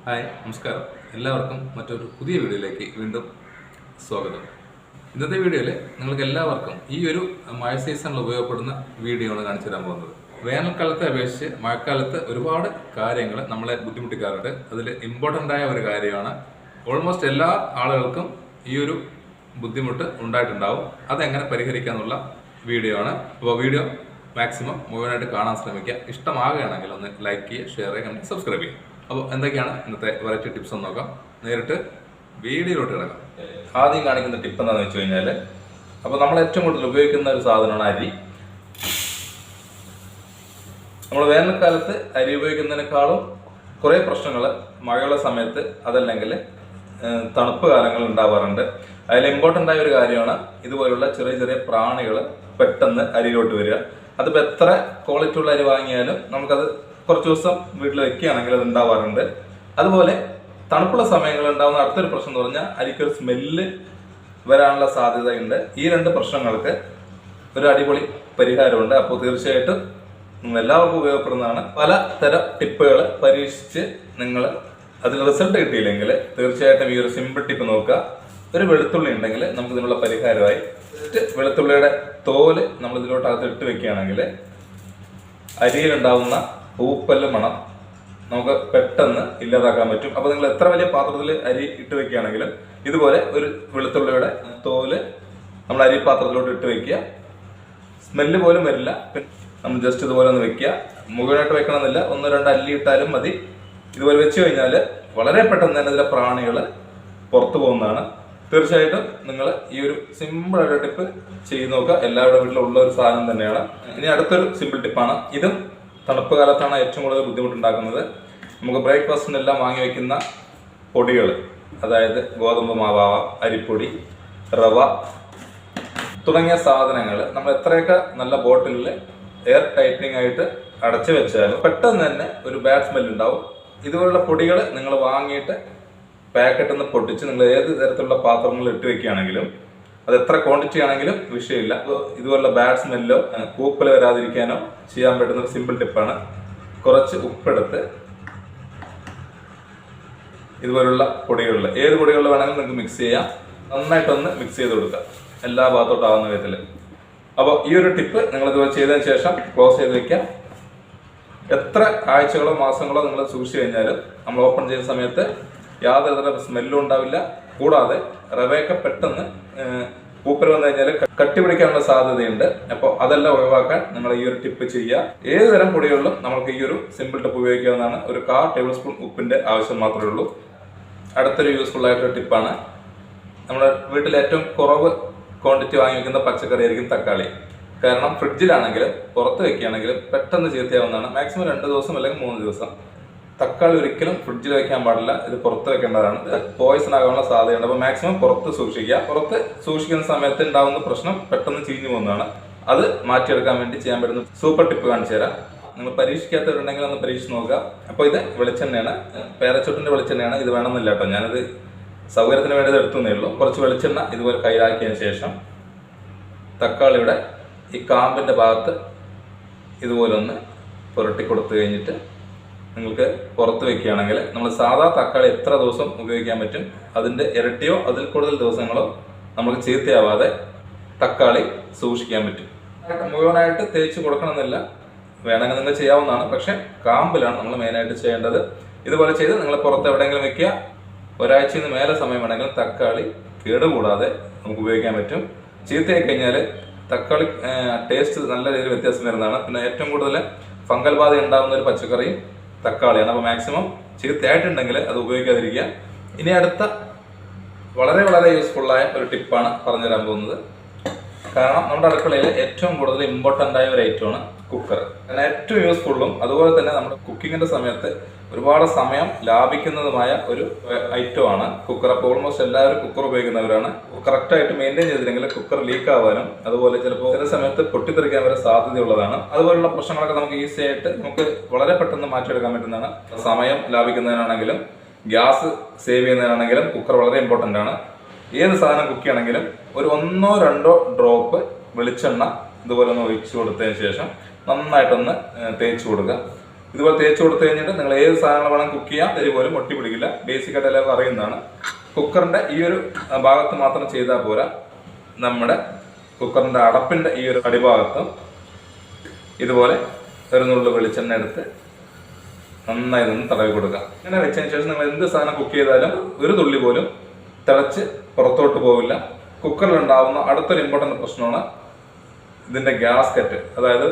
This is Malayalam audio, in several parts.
ഹായ് നമസ്കാരം. എല്ലാവർക്കും മറ്റൊരു പുതിയ വീഡിയോയിലേക്ക് വീണ്ടും സ്വാഗതം. ഇന്നത്തെ വീഡിയോയിൽ നിങ്ങൾക്ക് എല്ലാവർക്കും ഈ ഒരു മഴ സീസണിൽ ഉപയോഗപ്പെടുന്ന വീഡിയോ ആണ് കാണിച്ചു തരാൻ പോകുന്നത്. വേനൽക്കാലത്തെ അപേക്ഷിച്ച് മഴക്കാലത്ത് ഒരുപാട് കാര്യങ്ങൾ നമ്മളെ ബുദ്ധിമുട്ടിക്കാറുണ്ട്. അതിൽ ഇമ്പോർട്ടൻ്റ് ആയ ഒരു കാര്യമാണ്, ഓൾമോസ്റ്റ് എല്ലാ ആളുകൾക്കും ഈ ഒരു ബുദ്ധിമുട്ട് ഉണ്ടായിട്ടുണ്ടാവും. അതെങ്ങനെ പരിഹരിക്കാന്നുള്ള വീഡിയോ ആണ്. അപ്പോൾ വീഡിയോ മാക്സിമം മുഴുവനായിട്ട് കാണാൻ ശ്രമിക്കുക. ഇഷ്ടമാകുകയാണെങ്കിൽ ഒന്ന് ലൈക്ക് ചെയ്യുക, ഷെയർ ചെയ്യുക, സബ്സ്ക്രൈബ് ചെയ്യുക. അപ്പോൾ എന്തൊക്കെയാണ് ഇന്നത്തെ വെറൈറ്റി ടിപ്സ് എന്ന് നോക്കാം. നേരിട്ട് വീഡിയോയിലോട്ട് കിടക്കാം. ആദ്യം കാണിക്കുന്ന ടിപ്പ് എന്താണെന്ന് വെച്ച് കഴിഞ്ഞാൽ, അപ്പോൾ നമ്മൾ ഏറ്റവും കൂടുതൽ ഉപയോഗിക്കുന്ന ഒരു സാധനമാണ് അരി. നമ്മൾ വേനൽക്കാലത്ത് അരി ഉപയോഗിക്കുന്നതിനേക്കാളും കുറേ പ്രശ്നങ്ങൾ മഴയുള്ള സമയത്ത് അതല്ലെങ്കിൽ തണുപ്പ് കാലങ്ങൾ ഉണ്ടാവാറുണ്ട്. അതിൽ ഇമ്പോർട്ടൻ്റ് ആയ ഒരു കാര്യമാണ് ഇതുപോലുള്ള ചെറിയ ചെറിയ പ്രാണികൾ പെട്ടെന്ന് അരിയിലോട്ട് വരിക. അതിപ്പോൾ എത്ര ക്വാളിറ്റി ഉള്ള അരി വാങ്ങിയാലും നമുക്കത് കുറച്ച് ദിവസം വീട്ടിൽ വെക്കുകയാണെങ്കിൽ അത് ഉണ്ടാവാറുണ്ട്. അതുപോലെ തണുപ്പുള്ള സമയങ്ങളിൽ ഉണ്ടാകുന്ന അടുത്തൊരു പ്രശ്നം എന്ന് പറഞ്ഞാൽ അരിക്കൊരു സ്മെല്ല് വരാനുള്ള സാധ്യതയുണ്ട്. ഈ രണ്ട് പ്രശ്നങ്ങൾക്ക് ഒരു അടിപൊളി പരിഹാരമുണ്ട്. അപ്പോൾ തീർച്ചയായിട്ടും എല്ലാവർക്കും ഉപയോഗപ്പെടുന്നതാണ്. പല തരം ടിപ്പുകൾ പരീക്ഷിച്ച് നിങ്ങൾ അതിൽ റിസൾട്ട് കിട്ടിയില്ലെങ്കിൽ തീർച്ചയായിട്ടും ഈ ഒരു സിമ്പിൾ ടിപ്പ് നോക്കുക. ഒരു വെളുത്തുള്ളി ഉണ്ടെങ്കിൽ നമുക്ക് ഇതിനുള്ള പരിഹാരമായി. വെളുത്തുള്ളിയുടെ തോല് നമ്മൾ ഇതിലോട്ട് ഇട്ട് വെക്കുകയാണെങ്കിൽ അരിയിലുണ്ടാവുന്ന പൂപ്പല്ല് മണം നമുക്ക് പെട്ടെന്ന് ഇല്ലാതാക്കാൻ പറ്റും. അപ്പോൾ നിങ്ങൾ എത്ര വലിയ പാത്രത്തിൽ അരി ഇട്ട് വെക്കുകയാണെങ്കിലും ഇതുപോലെ ഒരു വെളുത്തുള്ളിയുടെ തോല് നമ്മൾ അരി പാത്രത്തിലോട്ട് ഇട്ട് വെക്കുക. സ്മെല്ല് പോലും വരില്ല. നമ്മൾ ജസ്റ്റ് ഇതുപോലെ ഒന്ന് വെക്കുക. മുഴുവനായിട്ട് വെക്കണമെന്നില്ല, 1-2 അല്ലി ഇട്ടാലും മതി. ഇതുപോലെ വെച്ച് കഴിഞ്ഞാൽ വളരെ പെട്ടെന്ന് തന്നെ ഇതിലെ പ്രാണികൾ പുറത്തു പോകുന്നതാണ്. തീർച്ചയായിട്ടും നിങ്ങൾ ഈ ഒരു സിമ്പിൾ ആയിട്ട് ടിപ്പ് ചെയ്ത് നോക്കുക. എല്ലാവരുടെ വീട്ടിലും ഉള്ള ഒരു സാധനം തന്നെയാണ്. ഇനി അടുത്തൊരു സിമ്പിൾ ടിപ്പാണ്. ഇതും തണുപ്പ് കാലത്താണ് ഏറ്റവും കൂടുതൽ ബുദ്ധിമുട്ടുണ്ടാക്കുന്നത്. നമുക്ക് ബ്രേക്ക്ഫാസ്റ്റിനെല്ലാം വാങ്ങി വയ്ക്കുന്ന പൊടികൾ, അതായത് ഗോതമ്പ് മാവാവാം, അരിപ്പൊടി, റവ തുടങ്ങിയ സാധനങ്ങൾ നമ്മൾ എത്രയൊക്കെ നല്ല ബോട്ടിലിൽ എയർ ടൈറ്റനിങ് ആയിട്ട് അടച്ചു വെച്ചാലും പെട്ടെന്ന് തന്നെ ഒരു ബാഡ് സ്മെല്ല് ഉണ്ടാവും. ഇതുപോലുള്ള പൊടികൾ നിങ്ങൾ വാങ്ങിയിട്ട് പാക്കറ്റിൽ നിന്ന് പൊട്ടിച്ച് നിങ്ങൾ ഏത് തരത്തിലുള്ള പാത്രങ്ങളിൽ ഇട്ട് വെക്കുകയാണെങ്കിലും അത് എത്ര ക്വാണ്ടിറ്റി ആണെങ്കിലും വിഷയമില്ല. ഇതുപോലുള്ള ബാഡ് സ്മെല്ലോ പൂപ്പൽ വരാതിരിക്കാനോ ചെയ്യാൻ പറ്റുന്ന ഒരു സിമ്പിൾ ടിപ്പാണ്. കുറച്ച് ഉപ്പെടുത്ത് ഇതുപോലുള്ള പൊടികളിൽ ഏത് പൊടികളിൽ വേണമെങ്കിലും നിങ്ങൾക്ക് മിക്സ് ചെയ്യാം. നന്നായിട്ടൊന്ന് മിക്സ് ചെയ്ത് കൊടുക്കുക എല്ലാ ഭാഗത്തോട്ടാവുന്ന വിധത്തിൽ. അപ്പോൾ ഈ ഒരു ടിപ്പ് നിങ്ങൾ ഇതുപോലെ ചെയ്തതിന് ശേഷം ക്ലോസ് ചെയ്ത് വെക്കുക. എത്ര ആഴ്ചകളോ മാസങ്ങളോ നിങ്ങൾ സൂക്ഷിച്ചു കഴിഞ്ഞാലും നമ്മൾ ഓപ്പൺ ചെയ്യുന്ന സമയത്ത് യാതൊരു തരം സ്മെല്ലും ഉണ്ടാവില്ല. കൂടാതെ റവയൊക്കെ പെട്ടെന്ന് പൂപ്പൽ വന്നു കഴിഞ്ഞാൽ കട്ടി പിടിക്കാനുള്ള സാധ്യതയുണ്ട്. അപ്പോൾ അതെല്ലാം ഒഴിവാക്കാൻ നിങ്ങൾ ഈ ഒരു ടിപ്പ് ചെയ്യുക. ഏത് തരം പൊടികളിലും നമുക്ക് ഈ ഒരു സിമ്പിൾ ടിപ്പ് ഉപയോഗിക്കാവുന്നതാണ്. ഒരു 1/4 ടേബിൾ സ്പൂൺ ഉപ്പിന്റെ ആവശ്യം മാത്രമേ ഉള്ളൂ. അടുത്തൊരു യൂസ്ഫുൾ ആയിട്ടൊരു ടിപ്പാണ്, നമ്മുടെ വീട്ടിൽ ഏറ്റവും കുറവ് ക്വാണ്ടിറ്റി വാങ്ങി വെക്കുന്ന പച്ചക്കറി ആയിരിക്കും തക്കാളി. കാരണം ഫ്രിഡ്ജിലാണെങ്കിലും പുറത്ത് വെക്കുകയാണെങ്കിലും പെട്ടെന്ന് ചീത്തയാവുന്നതാണ്. മാക്സിമം 2 ദിവസം അല്ലെങ്കിൽ 3 ദിവസം. തക്കാളി ഒരിക്കലും ഫ്രിഡ്ജിൽ വെക്കാൻ പാടില്ല, ഇത് പുറത്ത് വെക്കേണ്ടതാണ്. ഇത് പോയിസൺ ആകാനുള്ള സാധ്യതയുണ്ട്. അപ്പോൾ മാക്സിമം പുറത്ത് സൂക്ഷിക്കുക. പുറത്ത് സൂക്ഷിക്കുന്ന സമയത്ത് ഉണ്ടാകുന്ന പ്രശ്നം പെട്ടെന്ന് ചീഞ്ഞു പോകുന്നതാണ്. അത് മാറ്റിയെടുക്കാൻ വേണ്ടി ചെയ്യാൻ പറ്റുന്ന സൂപ്പർ ടിപ്പ് കാണിച്ചു തരാം. നിങ്ങൾ പരീക്ഷിക്കാത്തവരുണ്ടെങ്കിൽ ഒന്ന് പരീക്ഷിച്ച് നോക്കുക. അപ്പോൾ ഇത് വെളിച്ചെണ്ണയാണ്, പേരച്ചോട്ടിൻ്റെ വെളിച്ചെണ്ണയാണ്. ഇത് വേണമെന്നില്ല കേട്ടോ, ഞാനത് സൗകര്യത്തിന് വേണ്ടി ഇത് എടുത്തുന്നേ ഉള്ളൂ. കുറച്ച് വെളിച്ചെണ്ണ ഇതുപോലെ കയ്യിലാക്കിയതിന് ശേഷം തക്കാളിയുടെ ഈ കാമ്പിൻ്റെ ഭാഗത്ത് ഇതുപോലെ ഒന്ന് പുരട്ടി കൊടുത്തു കഴിഞ്ഞിട്ട് നിങ്ങൾക്ക് പുറത്ത് വെക്കുകയാണെങ്കിൽ നമ്മൾ സാധാ തക്കാളി എത്ര ദിവസം ഉപയോഗിക്കാൻ പറ്റും അതിൻ്റെ ഇരട്ടിയോ അതിൽ കൂടുതൽ ദിവസങ്ങളോ നമുക്ക് ചീത്തയാവാതെ തക്കാളി സൂക്ഷിക്കാൻ പറ്റും. മുഴുവനായിട്ട് തേച്ച് കൊടുക്കണമെന്നില്ല, വേണമെങ്കിൽ നിങ്ങൾ ചെയ്യാവുന്നതാണ്. പക്ഷെ കാമ്പിലാണ് നമ്മൾ മെയിനായിട്ട് ചെയ്യേണ്ടത്. ഇതുപോലെ ചെയ്ത് നിങ്ങൾ പുറത്ത് എവിടെയെങ്കിലും വെക്കുക. ഒരാഴ്ചയിൽ മേലെ സമയം വേണമെങ്കിൽ തക്കാളി കേടുകൂടാതെ നമുക്ക് ഉപയോഗിക്കാൻ പറ്റും. ചീത്തയായി കഴിഞ്ഞാൽ തക്കാളി ടേസ്റ്റ് നല്ല രീതിയിൽ വ്യത്യാസം വരുന്നതാണ്. പിന്നെ ഏറ്റവും കൂടുതൽ ഫംഗൽ ബാധ ഉണ്ടാകുന്ന ഒരു പച്ചക്കറിയും തക്കാളിയാണ്. അപ്പോൾ മാക്സിമം ചീത്തയായിട്ടുണ്ടെങ്കിൽ അത് ഉപയോഗിക്കാതിരിക്കുക. ഇനി അടുത്ത വളരെ വളരെ യൂസ്ഫുള്ളായ ഒരു ടിപ്പാണ് പറഞ്ഞുതരാൻ പോകുന്നത്. കാരണം നമ്മുടെ അടുക്കളയിൽ ഏറ്റവും കൂടുതൽ ഇമ്പോർട്ടൻ്റ് ആയ ഒരു ഐറ്റമാണ് കുക്കർ. കാരണം ഏറ്റവും യൂസ്ഫുള്ളും അതുപോലെ തന്നെ നമ്മുടെ കുക്കിങ്ങിൻ്റെ സമയത്ത് ഒരുപാട് സമയം ലാഭിക്കുന്നതുമായ ഒരു ഐറ്റമാണ് കുക്കർ. അപ്പോൾ ഓൾമോസ്റ്റ് എല്ലാവരും കുക്കർ ഉപയോഗിക്കുന്നവരാണ്. കറക്റ്റായിട്ട് മെയിൻറ്റെയിൻ ചെയ്തില്ലെങ്കിൽ കുക്കർ ലീക്ക് ആവാനും അതുപോലെ ചിലപ്പോൾ ചില സമയത്ത് പൊട്ടിത്തെറിക്കാൻ വരെ സാധ്യതയുള്ളതാണ്. അതുപോലുള്ള പ്രശ്നങ്ങളൊക്കെ നമുക്ക് ഈസി ആയിട്ട് നമുക്ക് വളരെ പെട്ടെന്ന് മാറ്റിയെടുക്കാൻ പറ്റുന്നതാണ്. സമയം ലാഭിക്കുന്നതിനാണെങ്കിലും ഗ്യാസ് സേവ് ചെയ്യുന്നതിനാണെങ്കിലും കുക്കർ വളരെ ഇമ്പോർട്ടൻ്റ് ആണ്. ഏത് സാധനം കുക്ക് ചെയ്യണമെങ്കിലും ഒരു 1-2 ഡ്രോപ്പ് വെളിച്ചെണ്ണ ഇതുപോലെ ഒന്ന് ഒഴിച്ചു കൊടുത്തതിന് ശേഷം നന്നായിട്ടൊന്ന് തേച്ച് കൊടുക്കുക. ഇതുപോലെ തേച്ച് കൊടുത്തു കഴിഞ്ഞിട്ട് നിങ്ങൾ ഏത് സാധനങ്ങൾ വേണം കുക്ക് ചെയ്യാം, തരി പോലും ഒട്ടി പിടിക്കില്ല. ബേസിക്കായിട്ട് എല്ലാവർക്കും അറിയുന്നതാണ്. കുക്കറിൻ്റെ ഈ ഒരു ഭാഗത്ത് മാത്രം ചെയ്താൽ പോരാ, നമ്മുടെ കുക്കറിൻ്റെ അടപ്പിൻ്റെ ഈ ഒരു അടിഭാഗത്തും ഇതുപോലെ ഒരു നുള്ളു വെളിച്ചെണ്ണ എടുത്ത് നന്നായി നിന്ന് തടവി കൊടുക്കുക. ഇങ്ങനെ വെച്ചതിന് ശേഷം നിങ്ങൾ എന്ത് സാധനം കുക്ക് ചെയ്താലും ഒരു തുള്ളി പോലും തിളച്ച് പുറത്തോട്ട് പോവില്ല. കുക്കറിലുണ്ടാവുന്ന അടുത്തൊരു ഇമ്പോർട്ടൻ്റ് പ്രശ്നമാണ് ഇതിൻ്റെ ഗ്യാസ്കറ്റ്. അതായത്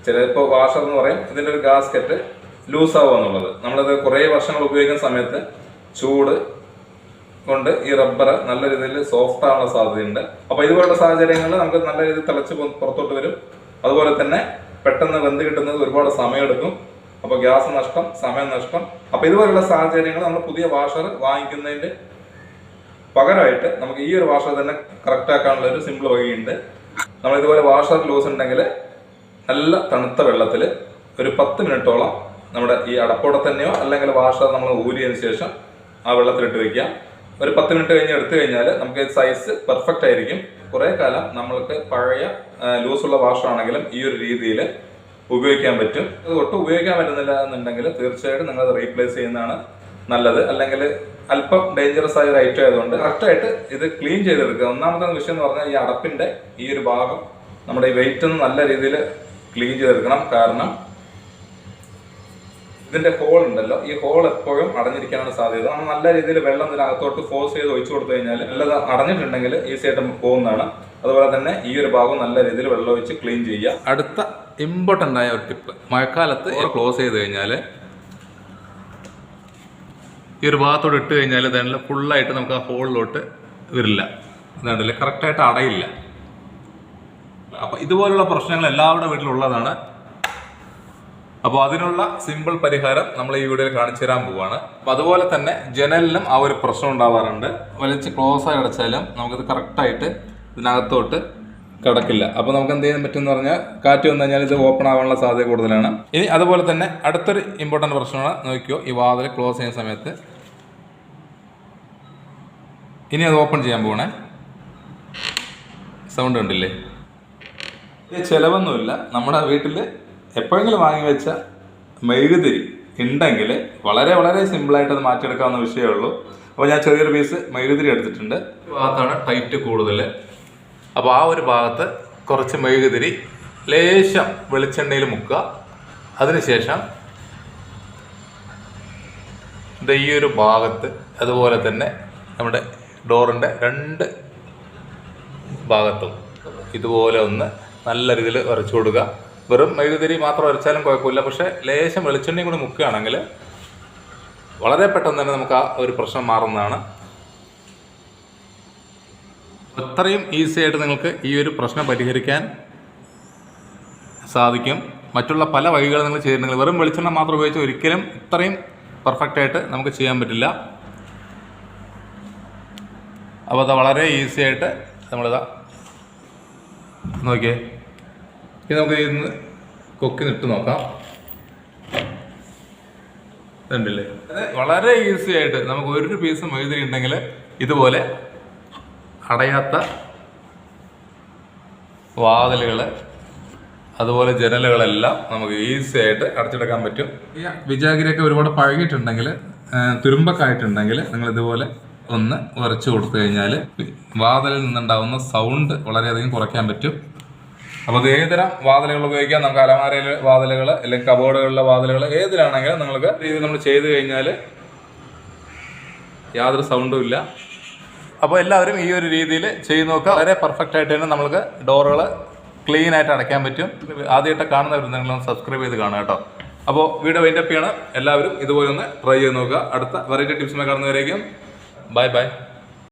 ചിലപ്പോൾ വാഷർ എന്ന് പറയും, ഇതിൻ്റെ ഒരു ഗ്യാസ്കറ്റ് ലൂസാവുക എന്നുള്ളത്. നമ്മളിത് കുറേ വർഷങ്ങൾ ഉപയോഗിക്കുന്ന സമയത്ത് ചൂട് കൊണ്ട് ഈ റബ്ബർ നല്ല രീതിയിൽ സോഫ്റ്റ് ആവാനുള്ള സാധ്യതയുണ്ട്. അപ്പോൾ ഇതുപോലുള്ള സാഹചര്യങ്ങളിൽ നമുക്ക് നല്ല രീതിയിൽ തിളച്ച് പുറത്തോട്ട് വരും. അതുപോലെ തന്നെ പെട്ടെന്ന് വെന്ത് കിട്ടുന്നത് ഒരുപാട് സമയമെടുക്കും. അപ്പോൾ ഗ്യാസ് നഷ്ടം, സമയം നഷ്ടം. അപ്പോൾ ഇതുപോലുള്ള സാഹചര്യങ്ങൾ നമ്മൾ പുതിയ വാഷർ വാങ്ങിക്കുന്നതിൻ്റെ പകരമായിട്ട് നമുക്ക് ഈ ഒരു വാഷർ തന്നെ കറക്റ്റ് ആക്കാനുള്ള ഒരു സിമ്പിൾ വഴിയുണ്ട്. നമ്മൾ ഇതുപോലെ വാഷർ ലൂസ് ഉണ്ടെങ്കിൽ നല്ല തണുത്ത വെള്ളത്തിൽ ഒരു 10 മിനിറ്റോളം നമ്മുടെ ഈ അടപ്പോടെ തന്നെയോ അല്ലെങ്കിൽ വാഷർ നമ്മൾ ഊരിയതിന് ശേഷം ആ വെള്ളത്തിലിട്ട് വയ്ക്കുക. ഒരു 10 മിനിറ്റ് കഴിഞ്ഞ് എടുത്തു കഴിഞ്ഞാൽ നമുക്ക് സൈസ് പെർഫെക്റ്റ് ആയിരിക്കും. കുറേ കാലം നമ്മൾക്ക് പഴയ ലൂസുള്ള വാഷർ ആണെങ്കിലും ഈ ഒരു രീതിയിൽ ഉപയോഗിക്കാൻ പറ്റും. അത് ഒട്ടും ഉപയോഗിക്കാൻ പറ്റുന്നില്ല എന്നുണ്ടെങ്കിൽ തീർച്ചയായിട്ടും നിങ്ങളത് റീപ്ലേസ് ചെയ്യുന്നതാണ് നല്ലത്. അല്ലെങ്കിൽ അല്പം ഡേഞ്ചറസ് ആയ ഒരു ഐറ്റം ആയതുകൊണ്ട് കറക്റ്റായിട്ട് ഇത് ക്ലീൻ ചെയ്തെടുക്കുക. ഒന്നാമത്തെ വിഷയം എന്ന് പറഞ്ഞാൽ ഈ അടപ്പിൻ്റെ ഈ ഒരു ഭാഗം നമ്മുടെ ഈ വെയിറ്റ് ഒന്ന് നല്ല രീതിയിൽ ക്ലീൻ ചെയ്തെടുക്കണം. കാരണം ഇതിൻ്റെ ഹോൾ ഉണ്ടല്ലോ, ഈ ഹോൾ എപ്പോഴും അടഞ്ഞിരിക്കാനാണ് സാധ്യത. നമ്മൾ നല്ല രീതിയിൽ വെള്ളം ഇതിനകത്തോട്ട് ഫോഴ്സ് ചെയ്ത് ഒഴിച്ചു കൊടുത്തു കഴിഞ്ഞാൽ നല്ലത് അടഞ്ഞിട്ടുണ്ടെങ്കിൽ ഈസി ആയിട്ട് പോകുന്നതാണ്. അതുപോലെ തന്നെ ഈ ഒരു ഭാഗം നല്ല രീതിയിൽ വെള്ളം ഒഴിച്ച് ക്ലീൻ ചെയ്യുക. അടുത്ത ഇമ്പോർട്ടൻ്റ് ആയ ഒരു ടിപ്പ്, മഴക്കാലത്ത് ക്ലോസ് ചെയ്ത് കഴിഞ്ഞാൽ ഈ ഒരു ഭാഗത്തോട് ഇട്ട് കഴിഞ്ഞാൽ തന്നെ ഫുള്ളായിട്ട് നമുക്ക് ആ ഹോളിലോട്ട് വരില്ല, എന്താണ്ടല്ലേ കറക്റ്റായിട്ട് അടയില്ല. അപ്പോൾ ഇതുപോലുള്ള പ്രശ്നങ്ങൾ എല്ലാവരുടെ വീട്ടിലുള്ളതാണ്. അപ്പോൾ അതിനുള്ള സിമ്പിൾ പരിഹാരം നമ്മൾ ഈ വീഡിയോയിൽ കാണിച്ചു തരാൻ പോവുകയാണ്. അപ്പോൾ അതുപോലെ തന്നെ ജനലിനും ആ ഒരു പ്രശ്നം ഉണ്ടാവാറുണ്ട്. വലിച്ച് ക്ലോസ് ആയി അടച്ചാലും നമുക്കിത് കറക്റ്റായിട്ട് ഇതിനകത്തോട്ട് കിടക്കില്ല. അപ്പോൾ നമുക്ക് എന്ത് ചെയ്യാൻ പറ്റുമെന്ന് പറഞ്ഞാൽ കാറ്റ് വന്നു കഴിഞ്ഞാൽ ഇത് ഓപ്പൺ ആവാനുള്ള സാധ്യത കൂടുതലാണ്. ഇനി അതുപോലെ തന്നെ അടുത്തൊരു ഇമ്പോർട്ടൻ്റ് പ്രശ്നമാണ്, നോക്കിയോ ഈ വാതിൽ ക്ലോസ് ചെയ്യുന്ന സമയത്ത് ഇനി അത് ഓപ്പൺ ചെയ്യാൻ പോകണേ, സൗണ്ട് ഉണ്ടില്ലേ? ഇത് ചിലവൊന്നുമില്ല. നമ്മുടെ വീട്ടിൽ എപ്പോഴെങ്കിലും വാങ്ങി വെച്ച മെഴുകുതിരി ഉണ്ടെങ്കിൽ വളരെ വളരെ സിമ്പിളായിട്ട് അത് മാറ്റിയെടുക്കാവുന്ന വിഷയമേ ഉള്ളൂ. അപ്പോൾ ഞാൻ ചെറിയൊരു പീസ് മെഴുകുതിരി എടുത്തിട്ടുണ്ട്. ഭാഗത്താണ് ടൈറ്റ് കൂടുതൽ. അപ്പോൾ ആ ഒരു ഭാഗത്ത് കുറച്ച് മെഴുകുതിരി ലേശം വെളിച്ചെണ്ണയിൽ മുക്കുക. അതിനുശേഷം ഈ ഒരു ഭാഗത്ത് അതുപോലെ തന്നെ നമ്മുടെ ഡോറിൻ്റെ 2 ഭാഗത്തും ഇതുപോലെ ഒന്ന് നല്ല രീതിയിൽ ഉരച്ചു കൊടുക്കുക. വെറും മെഴുകുതിരി മാത്രം ഉരച്ചാലും കുഴപ്പമില്ല, പക്ഷേ ലേശം വെളിച്ചെണ്ണയും കൂടി മുക്കുകയാണെങ്കിൽ വളരെ പെട്ടെന്ന് തന്നെ നമുക്ക് ആ ഒരു പ്രശ്നം മാറുന്നതാണ്. അത്രയും ഈസി ആയിട്ട് നിങ്ങൾക്ക് ഈ ഒരു പ്രശ്നം പരിഹരിക്കാൻ സാധിക്കും. മറ്റുള്ള പല വഴികൾ നിങ്ങൾ ചെയ്യുന്നുണ്ടെങ്കിൽ വെറും വെളിച്ചെണ്ണ മാത്രം ഉപയോഗിച്ച് ഒരിക്കലും ഇത്രയും പെർഫെക്റ്റായിട്ട് നമുക്ക് ചെയ്യാൻ പറ്റില്ല. അപ്പോൾ അത് വളരെ ഈസി ആയിട്ട് നമ്മളിതാ നോക്കിയേ, ഇത് നമുക്ക് ഇന്ന് കൊക്കി നിട്ട് നോക്കാം. ഉണ്ടല്ലേ, വളരെ ഈസി ആയിട്ട് നമുക്ക് ഒരു പീസ് മെഴുകുതിരി ഉണ്ടെങ്കിൽ ഇതുപോലെ അടയാത്ത വാതിലുകൾ അതുപോലെ ജനലുകളെല്ലാം നമുക്ക് ഈസി ആയിട്ട് അടച്ചെടുക്കാൻ പറ്റും. ഈ വിജാഗിരിയൊക്കെ ഒരുപാട് പഴകിയിട്ടുണ്ടെങ്കിൽ തുരുമ്പൊക്കെ ആയിട്ടുണ്ടെങ്കിൽ നിങ്ങൾ ഇതുപോലെ ഒന്ന് ഉരച്ചു കൊടുത്തു കഴിഞ്ഞാൽ വാതിലിൽ നിന്നുണ്ടാകുന്ന സൗണ്ട് വളരെയധികം കുറയ്ക്കാൻ പറ്റും. അപ്പോൾ അത് ഏതുതരം വാതിലുകൾ ഉപയോഗിക്കാം. നമുക്ക് അലമാരയിലെ വാതിലുകൾ അല്ലെങ്കിൽ കബോർഡുകളിലെ വാതിലുകൾ ഏതിലാണെങ്കിലും നിങ്ങൾക്ക് രീതി നമ്മൾ ചെയ്ത് കഴിഞ്ഞാൽ യാതൊരു സൗണ്ടും ഇല്ല. അപ്പോൾ എല്ലാവരും ഈ ഒരു രീതിയിൽ ചെയ്ത് നോക്കുക. വളരെ പെർഫെക്റ്റ് ആയിട്ട് തന്നെ നമുക്ക് ഡോറുകൾ ക്ലീൻ ആയിട്ട് അടയ്ക്കാൻ പറ്റും. ആദ്യമായിട്ട് കാണുന്നവരുണ്ടെങ്കിലും സബ്സ്ക്രൈബ് ചെയ്ത് കാണുക കേട്ടോ. അപ്പോൾ വീഡിയോ വൈൻഡപ്പ് ചെയ്യണം. എല്ലാവരും ഇതുപോലെ ഒന്ന് ട്രൈ ചെയ്ത് നോക്കുക. അടുത്ത വെറൈറ്റി ടിപ്സുമായി കാണുന്നവരേക്കും ബൈ ബൈ.